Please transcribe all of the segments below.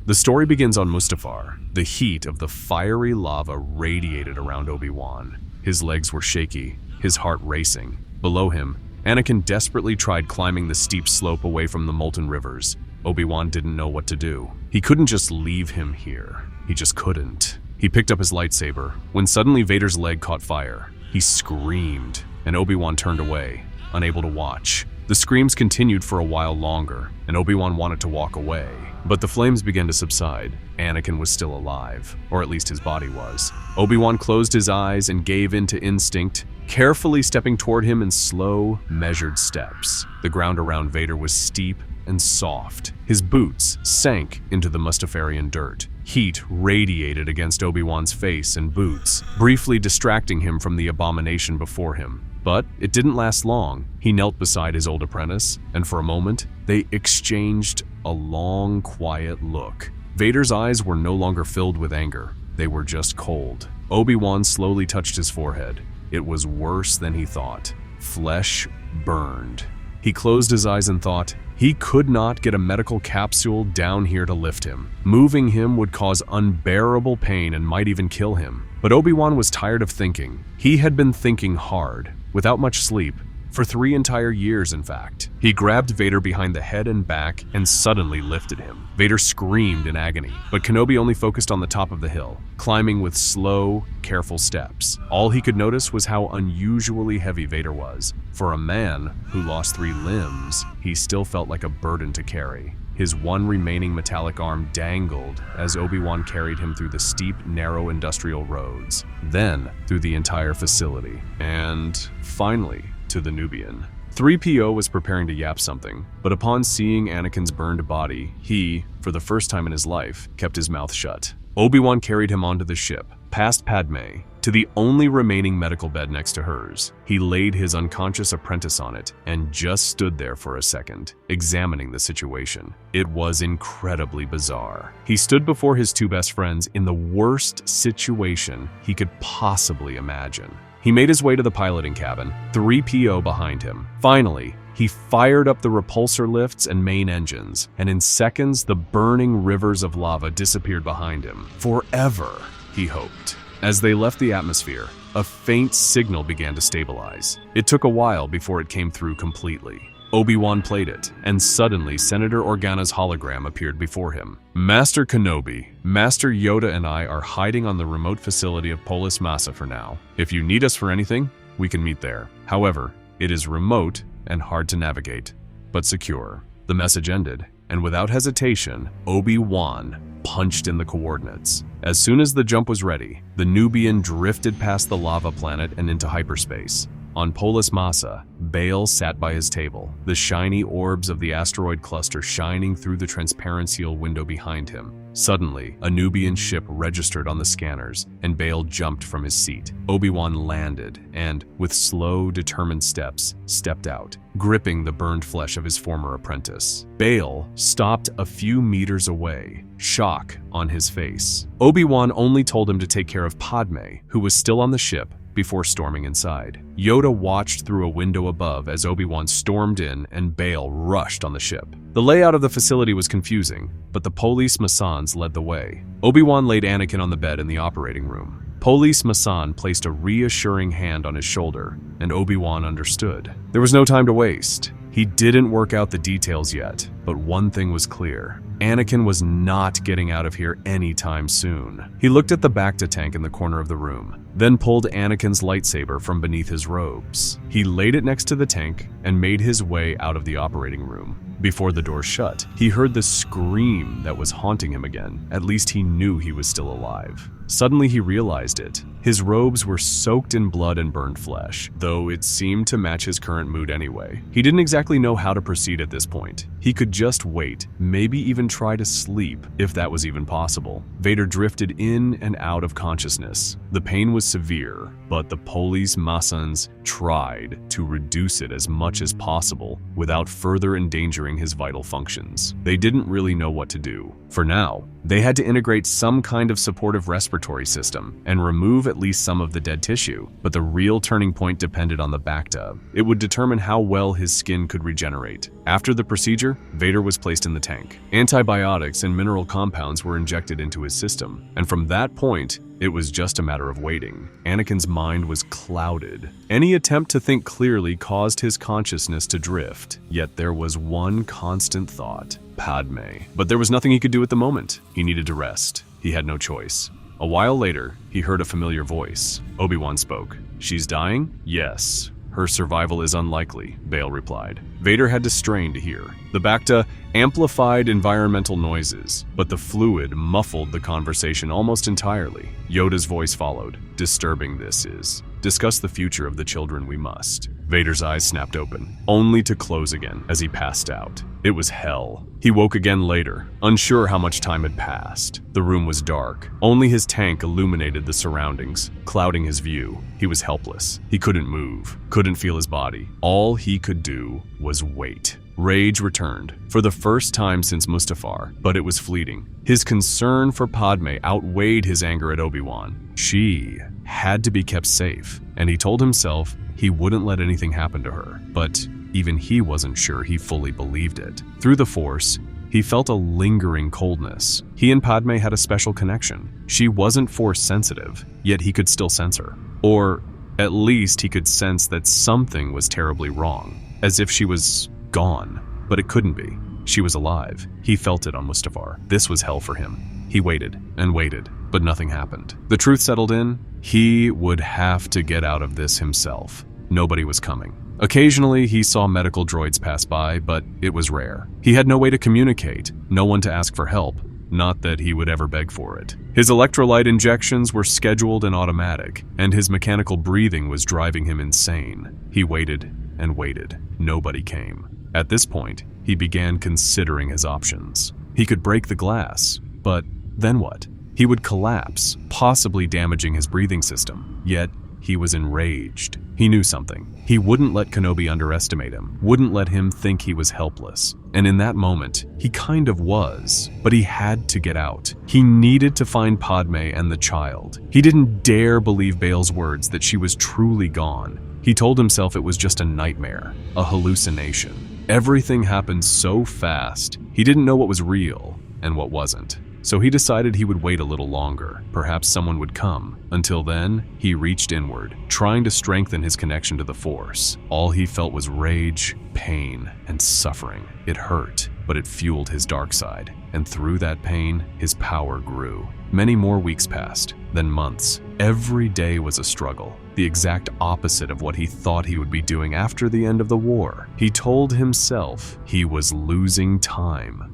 The story begins on Mustafar. The heat of the fiery lava radiated around Obi-Wan. His legs were shaky, his heart racing. Below him, Anakin desperately tried climbing the steep slope away from the molten rivers. Obi-Wan didn't know what to do. He couldn't just leave him here. He just couldn't. He picked up his lightsaber, when suddenly Vader's leg caught fire. He screamed, and Obi-Wan turned away, unable to watch. The screams continued for a while longer, and Obi-Wan wanted to walk away. But the flames began to subside. Anakin was still alive, or at least his body was. Obi-Wan closed his eyes and gave in to instinct, carefully stepping toward him in slow, measured steps. The ground around Vader was steep and soft. His boots sank into the Mustafarian dirt. Heat radiated against Obi-Wan's face and boots, briefly distracting him from the abomination before him. But it didn't last long. He knelt beside his old apprentice, and for a moment, they exchanged a long, quiet look. Vader's eyes were no longer filled with anger. They were just cold. Obi-Wan slowly touched his forehead. It was worse than he thought. Flesh burned. He closed his eyes and thought, he could not get a medical capsule down here to lift him. Moving him would cause unbearable pain and might even kill him. But Obi-Wan was tired of thinking. He had been thinking hard, without much sleep, for 3 entire years, in fact. He grabbed Vader behind the head and back and suddenly lifted him. Vader screamed in agony, but Kenobi only focused on the top of the hill, climbing with slow, careful steps. All he could notice was how unusually heavy Vader was. For a man who lost 3 limbs, he still felt like a burden to carry. His one remaining metallic arm dangled as Obi-Wan carried him through the steep, narrow industrial roads, then through the entire facility, and finally to the Nubian. 3PO was preparing to yap something, but upon seeing Anakin's burned body, he, for the first time in his life, kept his mouth shut. Obi-Wan carried him onto the ship, past Padme, to the only remaining medical bed next to hers. He laid his unconscious apprentice on it and just stood there for a second, examining the situation. It was incredibly bizarre. He stood before his 2 best friends in the worst situation he could possibly imagine. He made his way to the piloting cabin, 3PO behind him. Finally, he fired up the repulsor lifts and main engines, and in seconds, the burning rivers of lava disappeared behind him. Forever, he hoped. As they left the atmosphere, a faint signal began to stabilize. It took a while before it came through completely. Obi-Wan played it, and suddenly Senator Organa's hologram appeared before him. Master Kenobi, Master Yoda and I are hiding on the remote facility of Polis Massa for now. If you need us for anything, we can meet there. However, it is remote and hard to navigate, but secure. The message ended, and without hesitation, Obi-Wan punched in the coordinates. As soon as the jump was ready, the Nubian drifted past the lava planet and into hyperspace. On Polis Massa, Bail sat by his table, the shiny orbs of the asteroid cluster shining through the transparent seal window behind him. Suddenly, a Nubian ship registered on the scanners, and Bail jumped from his seat. Obi-Wan landed and, with slow, determined steps, stepped out, gripping the burned flesh of his former apprentice. Bail stopped a few meters away, shock on his face. Obi-Wan only told him to take care of Padme, who was still on the ship, before storming inside. Yoda watched through a window above as Obi-Wan stormed in and Bail rushed on the ship. The layout of the facility was confusing, but the Polis Massans led the way. Obi-Wan laid Anakin on the bed in the operating room. Polis Massan placed a reassuring hand on his shoulder, and Obi-Wan understood. There was no time to waste. He didn't work out the details yet, but one thing was clear. Anakin was not getting out of here anytime soon. He looked at the Bacta tank in the corner of the room, then pulled Anakin's lightsaber from beneath his robes. He laid it next to the tank and made his way out of the operating room. Before the door shut, he heard the scream that was haunting him again. At least he knew he was still alive. Suddenly he realized it. His robes were soaked in blood and burned flesh, though it seemed to match his current mood anyway. He didn't exactly know how to proceed at this point. He could just wait, maybe even try to sleep, if that was even possible. Vader drifted in and out of consciousness. The pain was severe, but the Polis Massans tried to reduce it as much as possible without further endangering endangering his vital functions. They didn't really know what to do. For now, they had to integrate some kind of supportive respiratory system and remove at least some of the dead tissue. But the real turning point depended on the bathtub. It would determine how well his skin could regenerate. After the procedure, Vader was placed in the tank. Antibiotics and mineral compounds were injected into his system, and from that point, it was just a matter of waiting. Anakin's mind was clouded. Any attempt to think clearly caused his consciousness to drift, yet there was one constant thought: Padme. But there was nothing he could do at the moment. He needed to rest. He had no choice. A while later, he heard a familiar voice. Obi-Wan spoke. "She's dying?" "Yes. Her survival is unlikely," Bail replied. Vader had to strain to hear. The Bacta amplified environmental noises, but the fluid muffled the conversation almost entirely. Yoda's voice followed. "Disturbing this is. Discuss the future of the children we must." Vader's eyes snapped open, only to close again as he passed out. It was hell. He woke again later, unsure how much time had passed. The room was dark. Only his tank illuminated the surroundings, clouding his view. He was helpless. He couldn't move, couldn't feel his body. All he could do was wait. Rage returned, for the first time since Mustafar, but it was fleeting. His concern for Padme outweighed his anger at Obi-Wan. She had to be kept safe, and he told himself he wouldn't let anything happen to her. But even he wasn't sure he fully believed it. Through the Force, he felt a lingering coldness. He and Padme had a special connection. She wasn't Force sensitive, yet he could still sense her. Or at least he could sense that something was terribly wrong, as if she was gone. But it couldn't be. She was alive. He felt it on Mustafar. This was hell for him. He waited and waited, but nothing happened. The truth settled in. He would have to get out of this himself. Nobody was coming. Occasionally, he saw medical droids pass by, but it was rare. He had no way to communicate, no one to ask for help. Not that he would ever beg for it. His electrolyte injections were scheduled and automatic, and his mechanical breathing was driving him insane. He waited and waited. Nobody came. At this point, he began considering his options. He could break the glass, but then what? He would collapse, possibly damaging his breathing system. Yet, he was enraged. He knew something. He wouldn't let Kenobi underestimate him, wouldn't let him think he was helpless. And in that moment, he kind of was, but he had to get out. He needed to find Padme and the child. He didn't dare believe Bail's words that she was truly gone. He told himself it was just a nightmare, a hallucination. Everything happened so fast, he didn't know what was real and what wasn't. So he decided he would wait a little longer. Perhaps someone would come. Until then, he reached inward, trying to strengthen his connection to the Force. All he felt was rage, pain, and suffering. It hurt, but it fueled his dark side. And through that pain, his power grew. Many more weeks passed, then months. Every day was a struggle, the exact opposite of what he thought he would be doing after the end of the war. He told himself he was losing time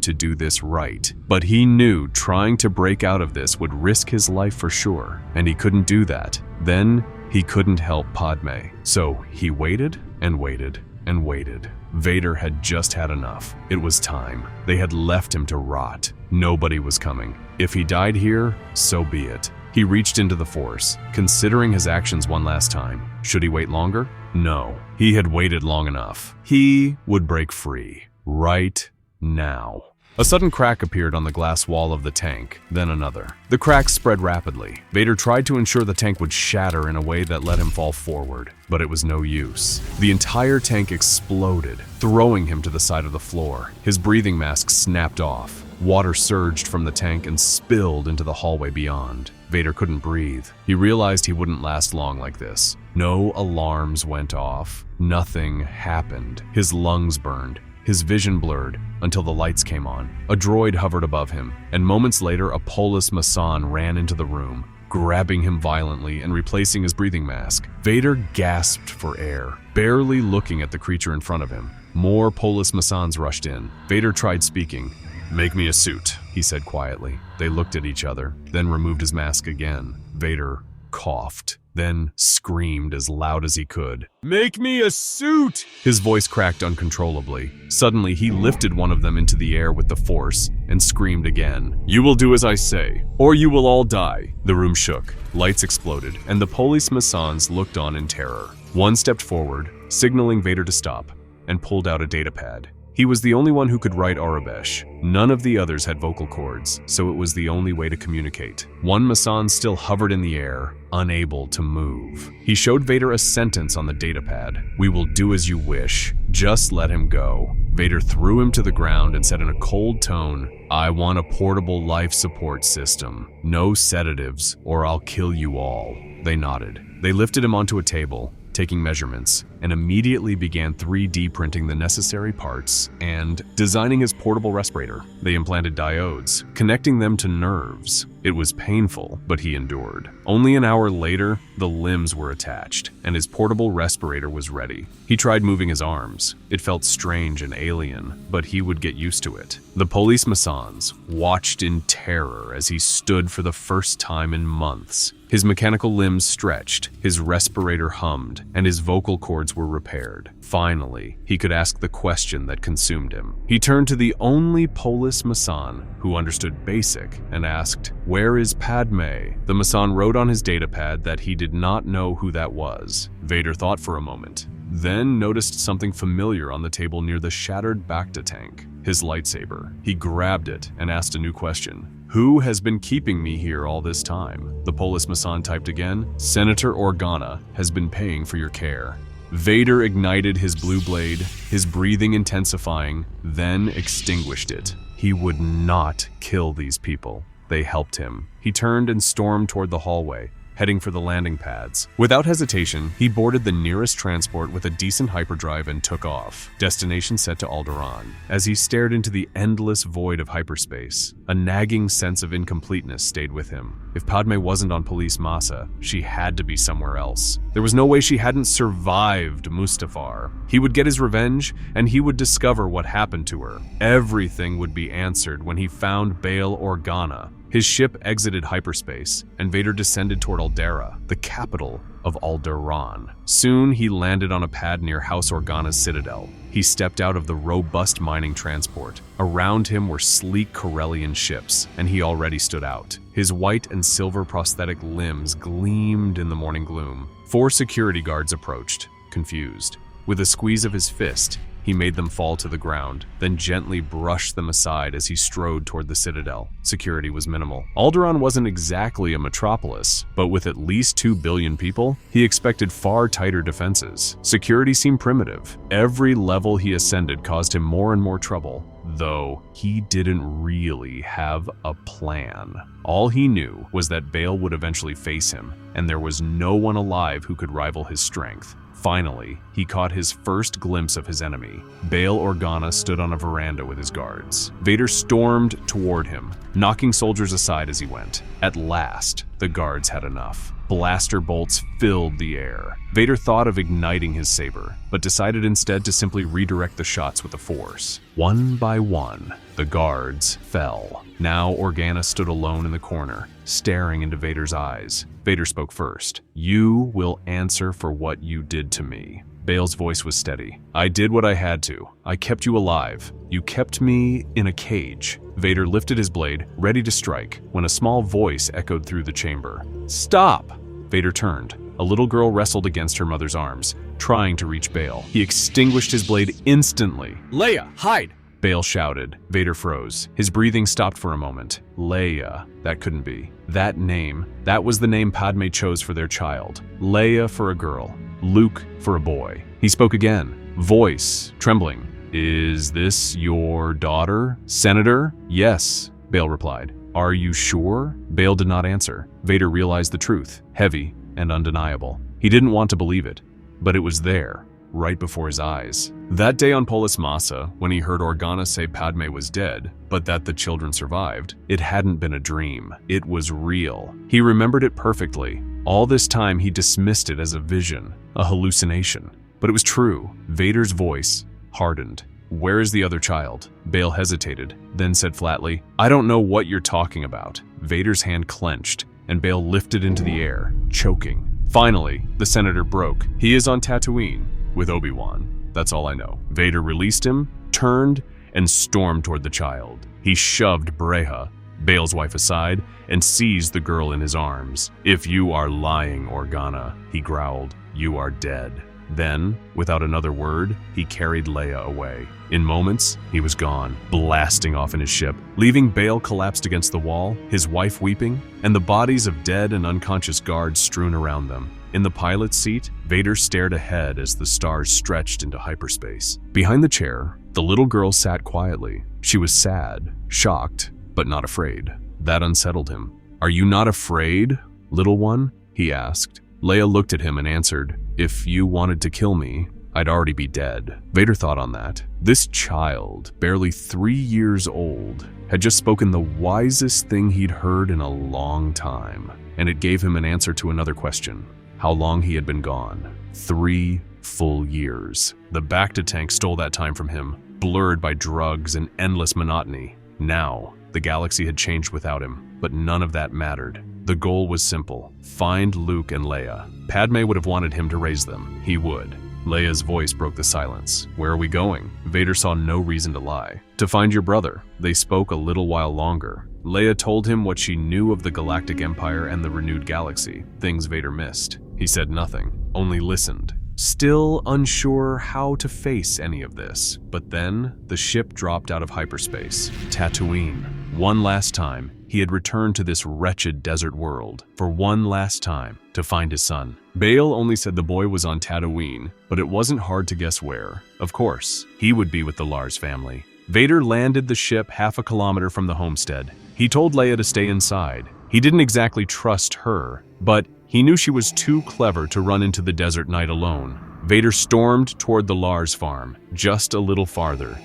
to do this right. But he knew trying to break out of this would risk his life for sure, and he couldn't do that. Then he couldn't help Padme. So he waited and waited and waited. Vader had just had enough. It was time. They had left him to rot. Nobody was coming. If he died here, so be it. He reached into the Force, considering his actions one last time. Should he wait longer? No. He had waited long enough. He would break free. Right now. A sudden crack appeared on the glass wall of the tank, then another. The cracks spread rapidly. Vader tried to ensure the tank would shatter in a way that let him fall forward, but it was no use. The entire tank exploded, throwing him to the side of the floor. His breathing mask snapped off. Water surged from the tank and spilled into the hallway beyond. Vader couldn't breathe. He realized he wouldn't last long like this. No alarms went off. Nothing happened. His lungs burned. His vision blurred until the lights came on. A droid hovered above him, and moments later a Polis Masan ran into the room, grabbing him violently and replacing his breathing mask. Vader gasped for air, barely looking at the creature in front of him. More Polis Masans rushed in. Vader tried speaking. "Make me a suit," he said quietly. They looked at each other, then removed his mask again. Vader coughed, then screamed as loud as he could. "Make me a suit!" His voice cracked uncontrollably. Suddenly, he lifted one of them into the air with the Force and screamed again. "You will do as I say, or you will all die." The room shook, lights exploded, and the Polis Masans looked on in terror. One stepped forward, signaling Vader to stop, and pulled out a datapad. He was the only one who could write Arabesh. None of the others had vocal cords, so it was the only way to communicate. One Masan still hovered in the air, unable to move. He showed Vader a sentence on the datapad. "We will do as you wish. Just let him go." Vader threw him to the ground and said in a cold tone, "I want a portable life support system. No sedatives, or I'll kill you all." They nodded. They lifted him onto a table, taking measurements, and immediately began 3D printing the necessary parts and designing his portable respirator. They implanted diodes, connecting them to nerves. It was painful, but he endured. Only an hour later, the limbs were attached, and his portable respirator was ready. He tried moving his arms. It felt strange and alien, but he would get used to it. The police Masans watched in terror as he stood for the first time in months. His mechanical limbs stretched, his respirator hummed, and his vocal cords were repaired. Finally, he could ask the question that consumed him. He turned to the only Polis Masan who understood Basic and asked, "Where is Padme?" The Masan wrote on his datapad that he did not know who that was. Vader thought for a moment, then noticed something familiar on the table near the shattered Bacta tank. His lightsaber. He grabbed it and asked a new question. "Who has been keeping me here all this time?" The Polis Masan typed again, "Senator Organa has been paying for your care." Vader ignited his blue blade, his breathing intensifying, then extinguished it. He would not kill these people. They helped him. He turned and stormed toward the hallway, heading for the landing pads. Without hesitation, he boarded the nearest transport with a decent hyperdrive and took off, destination set to Alderaan. As he stared into the endless void of hyperspace, a nagging sense of incompleteness stayed with him. If Padme wasn't on Police Massa, she had to be somewhere else. There was no way she hadn't survived Mustafar. He would get his revenge, and he would discover what happened to her. Everything would be answered when he found Bail Organa. His ship exited hyperspace, and Vader descended toward Aldera, the capital of Alderaan. Soon, he landed on a pad near House Organa's citadel. He stepped out of the robust mining transport. Around him were sleek Corellian ships, and he already stood out. His white and silver prosthetic limbs gleamed in the morning gloom. 4 security guards approached, confused. With a squeeze of his fist, he made them fall to the ground, then gently brushed them aside as he strode toward the citadel. Security was minimal. Alderaan wasn't exactly a metropolis, but with at least 2 billion people, he expected far tighter defenses. Security seemed primitive. Every level he ascended caused him more and more trouble, though he didn't really have a plan. All he knew was that Bail would eventually face him, and there was no one alive who could rival his strength. Finally, he caught his first glimpse of his enemy. Bail Organa stood on a veranda with his guards. Vader stormed toward him, knocking soldiers aside as he went. At last, the guards had enough. Blaster bolts filled the air. Vader thought of igniting his saber, but decided instead to simply redirect the shots with the Force. One by one, the guards fell. Now Organa stood alone in the corner, staring into Vader's eyes. Vader spoke first. "You will answer for what you did to me." Bail's voice was steady. "I did what I had to. I kept you alive. You kept me in a cage." Vader lifted his blade, ready to strike, when a small voice echoed through the chamber. "Stop!" Vader turned. A little girl wrestled against her mother's arms, trying to reach Bail. He extinguished his blade instantly. "Leia, hide!" Bail shouted. Vader froze. His breathing stopped for a moment. Leia. That couldn't be. That name, that was the name Padme chose for their child. Leia for a girl. Luke for a boy. He spoke again, voice trembling. "Is this your daughter, Senator?" "Yes," Bail replied. "Are you sure?" Bail did not answer. Vader realized the truth, heavy and undeniable. He didn't want to believe it, but it was there, right before his eyes. That day on Polis Massa, when he heard Organa say Padme was dead, but that the children survived, it hadn't been a dream. It was real. He remembered it perfectly. All this time he dismissed it as a vision, a hallucination. But it was true. Vader's voice hardened. "Where is the other child?" Bail hesitated, then said flatly, "I don't know what you're talking about." Vader's hand clenched, and Bail lifted into the air, choking. Finally, the senator broke. "He is on Tatooine with Obi-Wan. That's all I know." Vader released him, turned, and stormed toward the child. He shoved Breha, Bail's wife, aside and seized the girl in his arms. "If you are lying, Organa," he growled, "you are dead." Then, without another word, he carried Leia away. In moments, he was gone, blasting off in his ship, leaving Bail collapsed against the wall, his wife weeping, and the bodies of dead and unconscious guards strewn around them. In the pilot's seat, Vader stared ahead as the stars stretched into hyperspace. Behind the chair, the little girl sat quietly. She was sad, shocked, but not afraid. That unsettled him. "Are you not afraid, little one?" he asked. Leia looked at him and answered, "If you wanted to kill me, I'd already be dead." Vader thought on that. This child, barely 3 years old, had just spoken the wisest thing he'd heard in a long time, and it gave him an answer to another question: how long he had been gone. 3 full years. The Bacta tank stole that time from him, blurred by drugs and endless monotony. Now, the galaxy had changed without him, but none of that mattered. The goal was simple: find Luke and Leia. Padme would have wanted him to raise them. He would. Leia's voice broke the silence. "Where are we going?" Vader saw no reason to lie. "To find your brother." They spoke a little while longer. Leia told him what she knew of the Galactic Empire and the renewed galaxy, things Vader missed. He said nothing, only listened, still unsure how to face any of this. But then, the ship dropped out of hyperspace. Tatooine. One last time, he had returned to this wretched desert world, for one last time, to find his son. Bail only said the boy was on Tatooine, but it wasn't hard to guess where. Of course, he would be with the Lars family. Vader landed the ship half a kilometer from the homestead. He told Leia to stay inside. He didn't exactly trust her, but he knew she was too clever to run into the desert night alone. Vader stormed toward the Lars farm, just a little farther,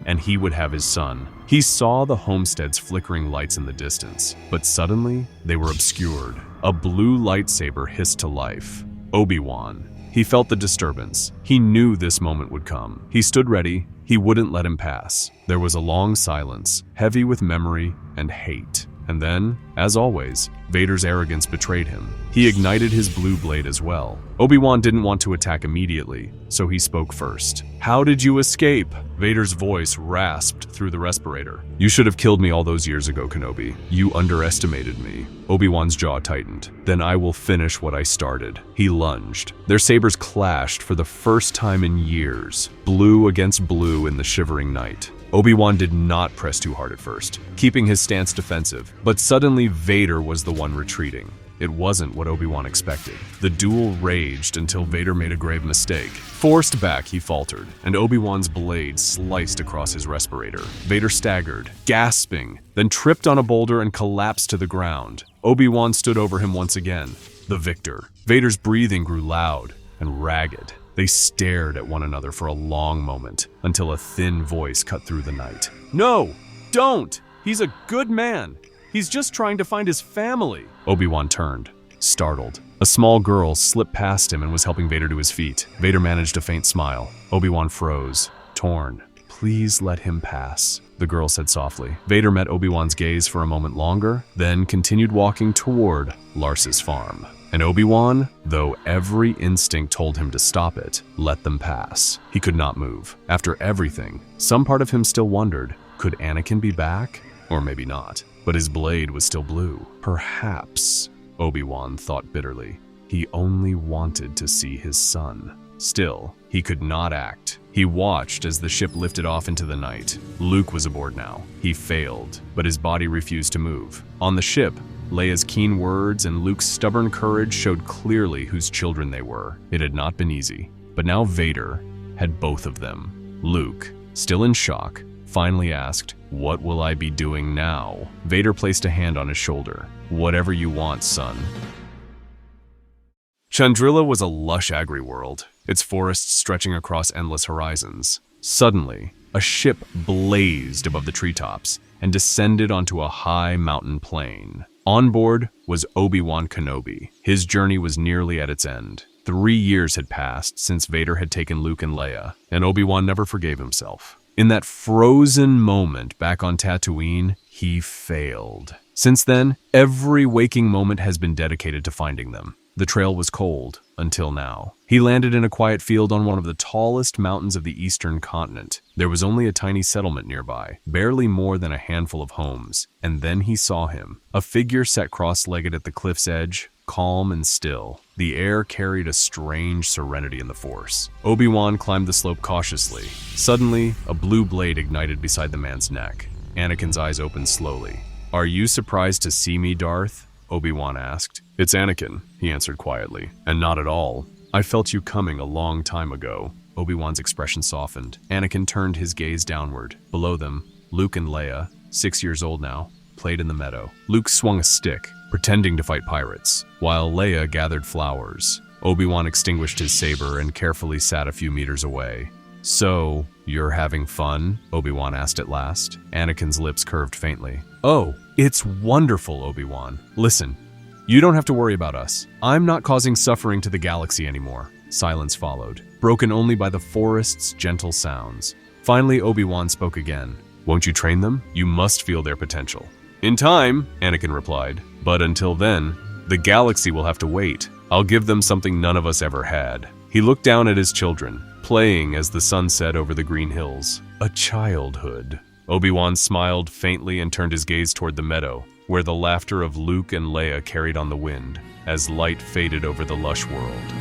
and he would have his son. He saw the homestead's flickering lights in the distance, but suddenly they were obscured. A blue lightsaber hissed to life. Obi-Wan. He felt the disturbance. He knew this moment would come. He stood ready. He wouldn't let him pass. There was a long silence, heavy with memory and hate. And then, as always, Vader's arrogance betrayed him. He ignited his blue blade as well. Obi-Wan didn't want to attack immediately, so he spoke first. "How did you escape?" Vader's voice rasped through the respirator. "You should have killed me all those years ago, Kenobi. You underestimated me." Obi-Wan's jaw tightened. "Then I will finish what I started." He lunged. Their sabers clashed for the first time in years, blue against blue in the shivering night. Obi-Wan did not press too hard at first, keeping his stance defensive, but suddenly Vader was the one retreating. It wasn't what Obi-Wan expected. The duel raged until Vader made a grave mistake. Forced back, he faltered, and Obi-Wan's blade sliced across his respirator. Vader staggered, gasping, then tripped on a boulder and collapsed to the ground. Obi-Wan stood over him once again, the victor. Vader's breathing grew loud and ragged. They stared at one another for a long moment, until a thin voice cut through the night. "No, don't! He's a good man! He's just trying to find his family!" Obi-Wan turned, startled. A small girl slipped past him and was helping Vader to his feet. Vader managed a faint smile. Obi-Wan froze, torn. "Please let him pass," the girl said softly. Vader met Obi-Wan's gaze for a moment longer, then continued walking toward Lars's farm. And Obi-Wan, though every instinct told him to stop it, let them pass. He could not move. After everything, some part of him still wondered, could Anakin be back? Or maybe not. But his blade was still blue. Perhaps, Obi-Wan thought bitterly, he only wanted to see his son. Still, he could not act. He watched as the ship lifted off into the night. Luke was aboard now. He failed, but his body refused to move. On the ship, Leia's keen words and Luke's stubborn courage showed clearly whose children they were. It had not been easy, but now Vader had both of them. Luke, still in shock, finally asked, "What will I be doing now?" Vader placed a hand on his shoulder. "Whatever you want, son." Chandrila was a lush agri-world, its forests stretching across endless horizons. Suddenly, a ship blazed above the treetops and descended onto a high mountain plain. On board was Obi-Wan Kenobi. His journey was nearly at its end. 3 years had passed since Vader had taken Luke and Leia, and Obi-Wan never forgave himself. In that frozen moment back on Tatooine, he failed. Since then, every waking moment has been dedicated to finding them. The trail was cold, until now. He landed in a quiet field on one of the tallest mountains of the eastern continent. There was only a tiny settlement nearby, barely more than a handful of homes. And then he saw him, a figure set cross-legged at the cliff's edge, calm and still. The air carried a strange serenity in the Force. Obi-Wan climbed the slope cautiously. Suddenly, a blue blade ignited beside the man's neck. Anakin's eyes opened slowly. "Are you surprised to see me, Darth?" Obi-Wan asked. "It's Anakin," he answered quietly. "And not at all. I felt you coming a long time ago." Obi-Wan's expression softened. Anakin turned his gaze downward. Below them, Luke and Leia, 6 years old now, played in the meadow. Luke swung a stick, pretending to fight pirates, while Leia gathered flowers. Obi-Wan extinguished his saber and carefully sat a few meters away. "So, you're having fun?" Obi-Wan asked at last. Anakin's lips curved faintly. "Oh, it's wonderful, Obi-Wan. Listen, you don't have to worry about us. I'm not causing suffering to the galaxy anymore." Silence followed, broken only by the forest's gentle sounds. Finally, Obi-Wan spoke again. "Won't you train them? You must feel their potential." "In time," Anakin replied. "But until then, the galaxy will have to wait. I'll give them something none of us ever had." He looked down at his children, playing as the sun set over the green hills. A childhood. Obi-Wan smiled faintly and turned his gaze toward the meadow, where the laughter of Luke and Leia carried on the wind, as light faded over the lush world.